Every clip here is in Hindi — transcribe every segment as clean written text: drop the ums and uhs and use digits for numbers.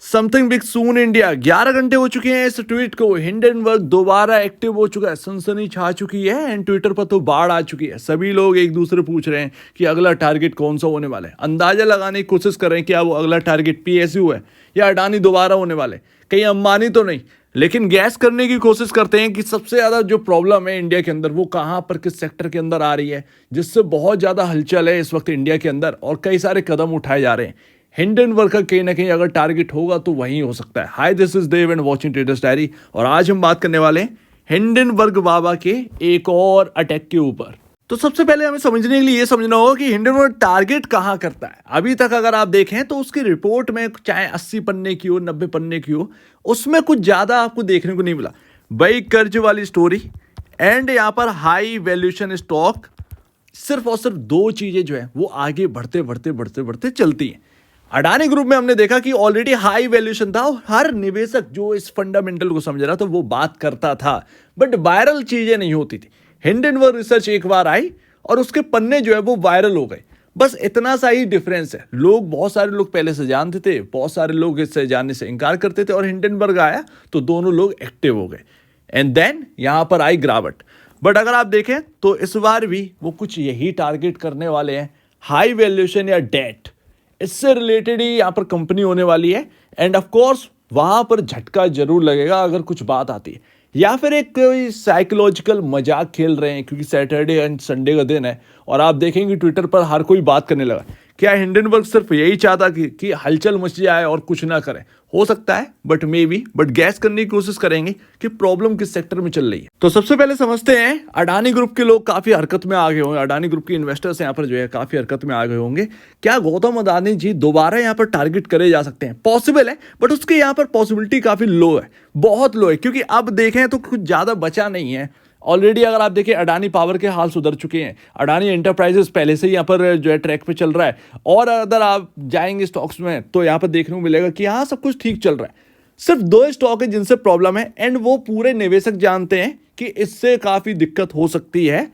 समथिंग बिग सून इंडिया। 11 घंटे हो चुके हैं इस ट्वीट को। हिंडनबर्ग दोबारा एक्टिव हो चुका है, सनसनी छा चुकी है एंड ट्विटर पर तो बाढ़ आ चुकी है। सभी लोग एक दूसरे पूछ रहे हैं कि अगला टारगेट कौन सा होने वाला है। अंदाजा लगाने की कोशिश कर रहे हैं कि वो अगला टारगेट पीएसयू है या अडानी दोबारा होने वाले, कहीं अंबानी तो नहीं। लेकिन गैस करने की कोशिश करते हैं कि सबसे ज़्यादा जो प्रॉब्लम है इंडिया के अंदर वो कहाँ पर, किस सेक्टर के अंदर आ रही है, जिससे बहुत ज़्यादा हलचल है इस वक्त इंडिया के अंदर और कई सारे कदम उठाए जा रहे हैं। हिंडनबर्ग का कहीं ना कहीं अगर टारगेट होगा तो वहीं हो सकता है। Hi, this is Dev and watching traders diary, और आज हम बात करने वाले हैं हिंडनबर्ग बाबा के एक और अटैक के ऊपर। तो सबसे पहले हमें समझने के लिए ये समझना होगा कि हिंडनबर्ग टारगेट कहाँ करता है। अभी तक अगर आप देखें तो उसकी रिपोर्ट में चाहे 80 पन्ने की हो, 90 पन्ने की हो, उसमें कुछ ज़्यादा आपको देखने को नहीं मिला। भाई कर्ज वाली स्टोरी एंड यहाँ पर हाई वैल्यूएशन स्टॉक, सिर्फ और सिर्फ दो चीज़ें जो है वो आगे बढ़ते बढ़ते बढ़ते बढ़ते चलती हैं। अडानी ग्रुप में हमने देखा कि ऑलरेडी हाई वैल्यूएशन था और हर निवेशक जो इस फंडामेंटल को समझ रहा था वो बात करता था, बट वायरल चीजें नहीं होती थी। हिंडनबर्ग रिसर्च एक बार आई और उसके पन्ने जो है वो वायरल हो गए। बस इतना सा ही डिफरेंस है। बहुत सारे लोग पहले से जानते थे, बहुत सारे लोग इससे जानने से इनकार करते थे, और हिंडनबर्ग आया तो दोनों लोग एक्टिव हो गए एंड देन यहां पर आई गिरावट। बट अगर आप देखें तो इस बार भी वो कुछ यही टारगेट करने वाले हैं, हाई वैल्यूएशन या डेट, इससे रिलेटेड ही यहाँ पर कंपनी होने वाली है। एंड ऑफ कोर्स वहां पर झटका जरूर लगेगा अगर कुछ बात आती है, या फिर एक कोई साइकोलॉजिकल मजाक खेल रहे हैं क्योंकि सैटरडे एंड संडे का दिन है और आप देखेंगे ट्विटर पर हर कोई बात करने लगा। क्या हिंडनबर्ग सिर्फ यही चाहता कि हलचल मच जाए और कुछ ना करे? हो सकता है, but may be, but gas करने की कोशिश करेंगे कि प्रॉब्लम किस सेक्टर में चल रही है। तो सबसे पहले समझते हैं, अडानी ग्रुप के लोग काफी हरकत में आ गए होंगे, अडानी ग्रुप के इन्वेस्टर्स यहाँ पर जो है काफी हरकत में आ गए होंगे। क्या गौतम अडानी जी दोबारा यहाँ पर टारगेट करे जा सकते हैं? पॉसिबल है, बट उसके यहाँ पर पॉसिबिलिटी काफी लो है, बहुत लो है, क्योंकि अब देखें तो कुछ ज्यादा बचा नहीं है। ऑलरेडी अगर आप देखें अडानी पावर के हाल सुधर चुके हैं, अडानी एंटरप्राइजेस पहले से यहाँ पर जो है ट्रैक पे चल रहा है, और अगर आप जाएंगे स्टॉक्स में तो यहाँ पर देखने को मिलेगा कि हाँ सब कुछ ठीक चल रहा है। सिर्फ दो स्टॉक है जिनसे प्रॉब्लम है एंड वो पूरे निवेशक जानते हैं कि इससे काफी दिक्कत हो सकती है।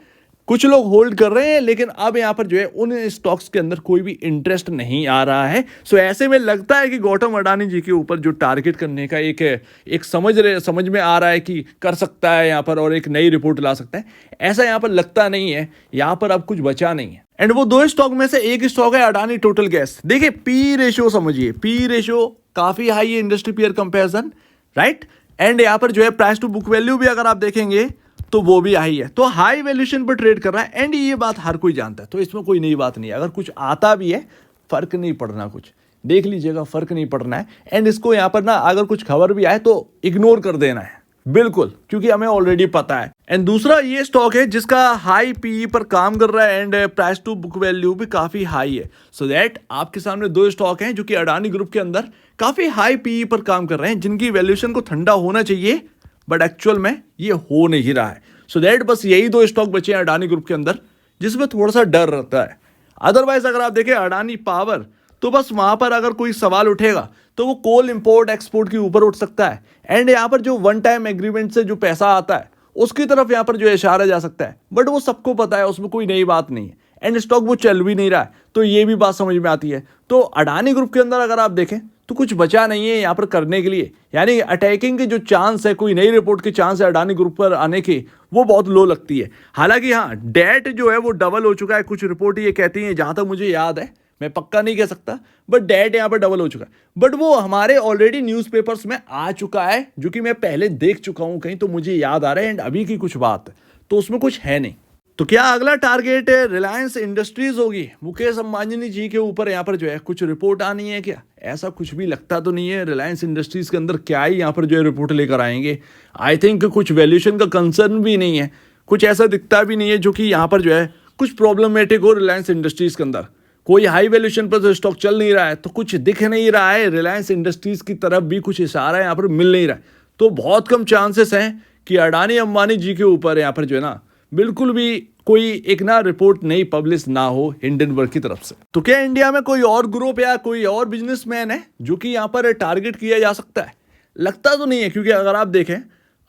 कुछ लोग होल्ड कर रहे हैं, लेकिन अब यहां पर जो है उन स्टॉक्स के अंदर कोई भी इंटरेस्ट नहीं आ रहा है। सो ऐसे में लगता है कि गौतम अडानी जी के ऊपर जो टारगेट करने का एक समझ में आ रहा है कि कर सकता है यहां पर और एक नई रिपोर्ट ला सकता है, ऐसा यहां पर लगता नहीं है। यहां पर अब कुछ बचा नहीं है। एंड वो दो स्टॉक में से एक स्टॉक है अडानी टोटल गैस। देखिए पी रेशियो समझिए, पी रेशियो काफी हाई है industry peer comparison, right. And यहां पर जो है प्राइस टू बुक वैल्यू भी अगर आप देखेंगे तो वो भी हाई है, तो हाई वैल्यूएशन पर ट्रेड कर रहा है एंड ये बात हर कोई जानता है, तो इसमें कोई नई बात नहीं है। अगर कुछ आता भी है फर्क नहीं पड़ना, कुछ देख लीजिएगा, फर्क नहीं पड़ना है। एंड इसको यहाँ पर ना अगर कुछ खबर भी आए तो इग्नोर कर देना है बिल्कुल, क्योंकि हमें ऑलरेडी पता है। एंड दूसरा ये स्टॉक है जिसका हाई पीई पर काम कर रहा है and price to book value भी काफी हाई है। सो दैट आपके सामने दो स्टॉक हैं जो कि अडानी ग्रुप के अंदर काफी हाई पीई पर काम कर रहे हैं, जिनकी वैल्यूएशन को ठंडा होना चाहिए बट एक्चुअल में ये हो नहीं रहा है। सो दैट बस यही दो स्टॉक बचे हैं अडानी ग्रुप के अंदर जिसमें थोड़ा सा डर रहता है। अदरवाइज अगर आप देखें अडानी पावर, तो बस वहां पर अगर कोई सवाल उठेगा तो वो कोल इंपोर्ट एक्सपोर्ट के ऊपर उठ सकता है एंड यहाँ पर जो वन टाइम एग्रीमेंट से जो पैसा आता है उसकी तरफ यहाँ पर जो इशारा जा सकता है, बट वो सबको पता है, उसमें कोई नई बात नहीं है। एंड स्टॉक वो चल भी नहीं रहा है, तो ये भी बात समझ में आती है। तो अडानी ग्रुप के अंदर अगर आप देखें तो कुछ बचा नहीं है यहाँ पर करने के लिए, यानी अटैकिंग के जो चांस है, कोई नई रिपोर्ट के चांस है अडानी ग्रुप पर आने के, वो बहुत लो लगती है। हालांकि हाँ, डेट जो है वो डबल हो चुका है, कुछ रिपोर्ट ये कहती है, जहां तक मुझे याद है, मैं पक्का नहीं कह सकता, बट डेट यहाँ पर डबल हो चुका है। बट वो हमारे ऑलरेडी न्यूज़पेपर्स में आ चुका है, जो कि मैं पहले देख चुका हूं कहीं, तो मुझे याद आ रहा है। एंड अभी की कुछ बात तो उसमें कुछ है नहीं। तो क्या अगला टारगेट रिलायंस इंडस्ट्रीज होगी? मुकेश अंबानी जी के ऊपर यहाँ पर जो है कुछ रिपोर्ट आनी है क्या? ऐसा कुछ भी लगता तो नहीं है। रिलायंस इंडस्ट्रीज के अंदर क्या ही यहाँ पर जो है रिपोर्ट लेकर आएंगे? आई थिंक कुछ वैल्यूएशन का कंसर्न भी नहीं है, कुछ ऐसा दिखता भी नहीं है जो कि यहाँ पर जो है कुछ प्रॉब्लमेटिक हो रिलायंस इंडस्ट्रीज के अंदर। कोई हाई वैल्यूएशन पर तो स्टॉक चल नहीं रहा है, तो कुछ दिख नहीं रहा है, रिलायंस इंडस्ट्रीज की तरफ भी कुछ इशारा यहाँ पर मिल नहीं रहा है। तो बहुत कम चांसेस हैं कि अडानी अंबानी जी के ऊपर यहाँ पर जो है ना बिल्कुल भी कोई एक ना रिपोर्ट नई पब्लिश ना हो हिंडनबर्ग की तरफ से। तो क्या इंडिया में कोई और ग्रुप या कोई और बिजनेसमैन है जो कि यहाँ पर टारगेट किया जा सकता है? लगता तो नहीं है, क्योंकि अगर आप देखें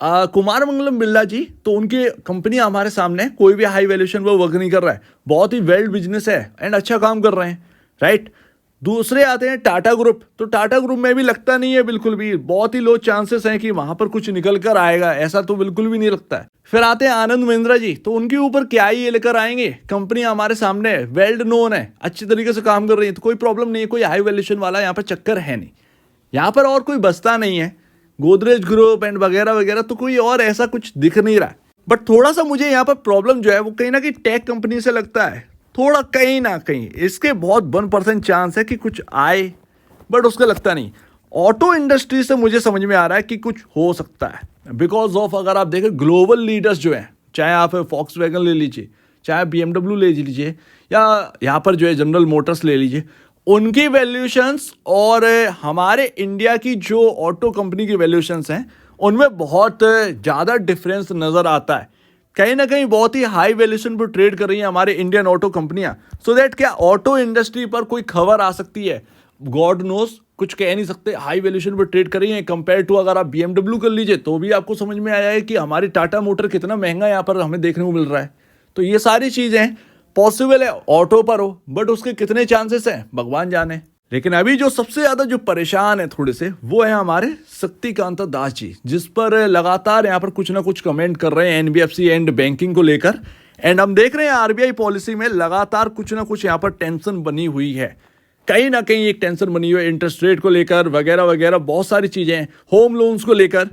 कुमार मंगलम बिरला जी, तो उनकी कंपनी हमारे सामने कोई भी हाई वैल्यूएशन पर वर्क नहीं कर रहा है, बहुत ही वेल्ड बिजनेस है एंड अच्छा काम कर रहे हैं, राइट। दूसरे आते हैं टाटा ग्रुप। तो टाटा ग्रुप में भी लगता नहीं है बिल्कुल भी, बहुत ही लो चांसेस हैं कि वहां पर कुछ निकल कर आएगा, ऐसा तो बिल्कुल भी नहीं लगता है। फिर आते हैं आनंद महिंद्रा जी। तो उनके ऊपर क्या ही ये लेकर आएंगे, कंपनी हमारे सामने है, वेल नोन है, अच्छी तरीके से काम कर रही है, तो कोई प्रॉब्लम नहीं है, कोई हाई वैल्यूएशन वाला यहाँ पर चक्कर है नहीं। यहाँ पर और कोई बसता नहीं है, गोदरेज ग्रुप एंड वगैरह वगैरह, तो कोई और ऐसा कुछ दिख नहीं रहा है। बट थोड़ा सा मुझे यहाँ पर प्रॉब्लम जो है वो कहीं ना कहीं टेक कंपनी से लगता है, थोड़ा कहीं ना कहीं इसके बहुत 1% चांस है कि कुछ आए, बट उसका लगता नहीं। ऑटो इंडस्ट्री से मुझे समझ में आ रहा है कि कुछ हो सकता है, बिकॉज ऑफ अगर आप देखें ग्लोबल लीडर्स जो हैं, चाहे आप फॉक्सवैगन ले लीजिए, चाहे BMW ले लीजिए, या यहाँ पर जो है जनरल मोटर्स ले लीजिए, उनकी वैल्यूएशंस और हमारे इंडिया की जो ऑटो कंपनी की वैल्यूएशंस हैं उनमें बहुत ज़्यादा डिफरेंस नज़र आता है। कहीं ना कहीं बहुत ही हाई वैल्यूएशन पर ट्रेड कर रही हैं हमारे इंडियन ऑटो कंपनियां। सो दैट क्या ऑटो इंडस्ट्री पर कोई खबर आ सकती है, गॉड नोस, कुछ कह नहीं सकते। हाई वैल्यूएशन पर ट्रेड कर रही हैं कंपेयर टू अगर आप BMW कर लीजिए तो भी आपको समझ में आया है कि हमारी टाटा मोटर कितना महंगा यहाँ पर हमें देखने को मिल रहा है। तो ये सारी चीज़ें पॉसिबल है ऑटो पर हो, बट उसके कितने चांसेस हैं भगवान जाने। लेकिन अभी जो सबसे ज्यादा जो परेशान है थोड़े से, वो है हमारे शक्तिकांत दास जी, जिस पर लगातार यहाँ पर कुछ ना कुछ कमेंट कर रहे हैं NBFC एंड बैंकिंग को लेकर। एंड हम देख रहे हैं RBI पॉलिसी में लगातार कुछ ना कुछ यहाँ पर टेंशन बनी हुई है, कहीं ना कहीं एक टेंशन बनी हुई है इंटरेस्ट रेट को लेकर वगैरह वगैरह, बहुत सारी चीजें हैं। होम लोन्स को लेकर,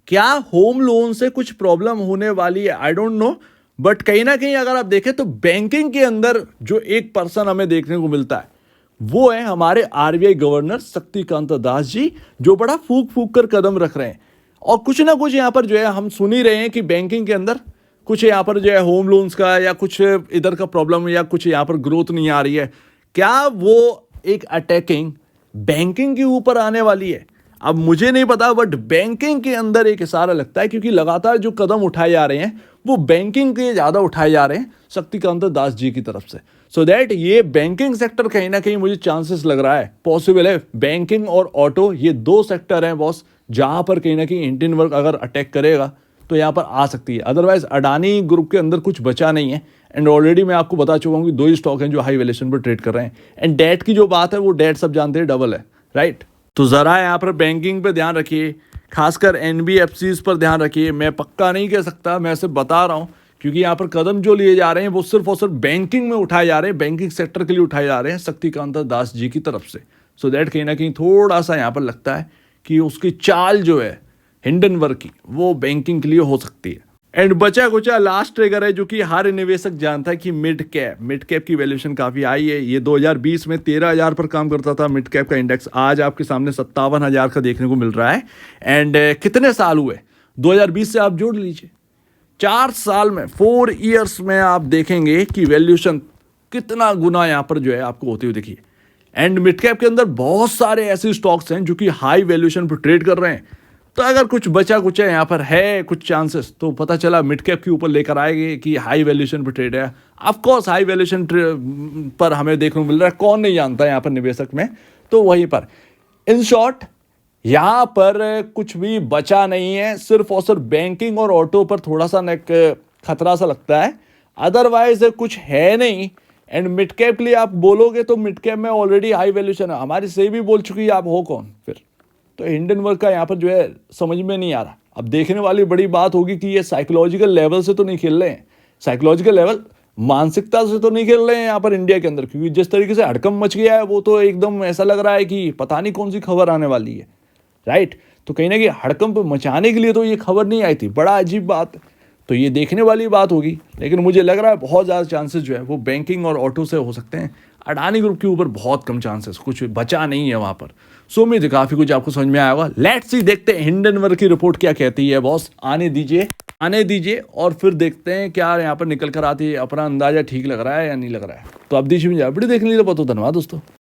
क्या होम लोन से कुछ प्रॉब्लम होने वाली है, आई डोंट नो। बट कहीं ना कहीं अगर आप देखें तो बैंकिंग के अंदर जो एक पर्सन हमें देखने को मिलता है वो है हमारे RBI गवर्नर शक्तिकांत दास जी, जो बड़ा फूक फूक कर कदम रख रहे हैं। और कुछ ना कुछ यहाँ पर जो है हम सुन ही रहे हैं कि बैंकिंग के अंदर कुछ यहाँ पर जो है होम लोन्स का या कुछ इधर का प्रॉब्लम या कुछ यहाँ पर ग्रोथ नहीं आ रही है। क्या वो एक अटैकिंग बैंकिंग के ऊपर आने वाली है? अब मुझे नहीं पता, बट बैंकिंग के अंदर एक इशारा लगता है, क्योंकि लगातार जो कदम उठाए जा रहे हैं वो बैंकिंग के ज़्यादा उठाए जा रहे हैं शक्तिकांत दास जी की तरफ से। सो दैट ये बैंकिंग सेक्टर कहीं ना कहीं मुझे चांसेस लग रहा है, पॉसिबल है। बैंकिंग और ऑटो ये दो सेक्टर हैं बॉस, जहां पर कहीं ना कहीं इंडियन वर्क अगर अटैक करेगा तो यहाँ पर आ सकती है। अदरवाइज अडानी ग्रुप के अंदर कुछ बचा नहीं है। एंड ऑलरेडी मैं आपको बता चुका हूँ कि दो ही स्टॉक हैं जो हाई वैल्यूएशन पर ट्रेड कर रहे हैं। एंड डेट की जो बात है वो डेट सब जानते हैं डबल है, राइट। तो ज़रा यहाँ पर बैंकिंग पे ध्यान रखिए, खासकर NBFCs पर ध्यान रखिए। मैं पक्का नहीं कह सकता, मैं सिर्फ बता रहा हूँ, क्योंकि यहाँ पर कदम जो लिए जा रहे हैं वो सिर्फ और सिर्फ बैंकिंग में उठाए जा रहे हैं, बैंकिंग सेक्टर के लिए उठाए जा रहे हैं शक्तिकांत दास जी की तरफ से। सो दैट कहीं ना कहीं थोड़ा सा यहाँ पर लगता है कि उसकी चाल जो है हिंडनबर्ग की वो बैंकिंग के लिए हो सकती है। एंड बचा कुचा लास्ट ट्रिगर है जो कि हर निवेशक जानता है कि मिड कैप की वैल्यूएशन काफ़ी आई है। ये 2020 में 13,000 पर काम करता था मिड कैप का इंडेक्स, आज आपके सामने 57,000 का देखने को मिल रहा है। एंड कितने साल हुए 2020 से आप जोड़ लीजिए, 4 साल में 4 ईयर्स में आप देखेंगे कि वैल्यूएशन कितना गुना यहाँ पर जो है आपको होती हुई दिखी। एंड मिड कैप के अंदर बहुत सारे ऐसे स्टॉक्स हैं जो कि हाई वैल्यूएशन पर ट्रेड कर रहे हैं। तो अगर कुछ बचा कुछ है यहाँ पर है कुछ चांसेस, तो पता चला मिड कैप के ऊपर लेकर आएंगे कि हाई वैल्यूएशन पर ट्रेड है। ऑफ कोर्स हाई वैल्यूएशन पर हमें देखने को मिल रहा है, कौन नहीं जानता है यहाँ पर निवेशक में। तो वहीं पर इन शॉर्ट यहाँ पर कुछ भी बचा नहीं है, सिर्फ और सिर्फ बैंकिंग और ऑटो पर थोड़ा सा एक खतरा सा लगता है, अदरवाइज कुछ है नहीं। एंड मिड कैप के लिए आप बोलोगे तो मिड कैप में ऑलरेडी हाई वैल्यूएशन है, हमारी से भी बोल चुकी है, आप हो कौन फिर। तो हिंडनबर्ग का यहाँ पर जो है समझ में नहीं आ रहा। अब देखने वाली बड़ी बात होगी कि ये साइकोलॉजिकल लेवल से तो नहीं खेल रहे हैं, साइकोलॉजिकल लेवल मानसिकता से तो नहीं खेल रहे हैं यहाँ पर इंडिया के अंदर, क्योंकि जिस तरीके से हड़कंप मच गया है वो तो एकदम ऐसा लग रहा है कि पता नहीं कौन सी खबर आने वाली है, राइट। तो कहीं ना कहीं हड़कंप मचाने के लिए तो ये खबर नहीं आई थी, बड़ा अजीब बात। तो ये देखने वाली बात होगी, लेकिन मुझे लग रहा है बहुत ज़्यादा चांसेस जो है वो बैंकिंग और ऑटो से हो सकते हैं। अडानी ग्रुप के ऊपर बहुत कम चांसेस, कुछ बचा नहीं है वहाँ पर। सो उम्मीद है काफ़ी कुछ आपको समझ में आया होगा। लेट्स सी, देखते हैं हिंडनबर्ग की रिपोर्ट क्या कहती है बॉस। आने दीजिए और फिर देखते हैं क्या यहाँ पर निकल कर आती है। अपना अंदाजा ठीक लग रहा है या नहीं लग रहा है। तो अब दीजिए वीडियो देखने के लिए बहुत धन्यवाद दोस्तों।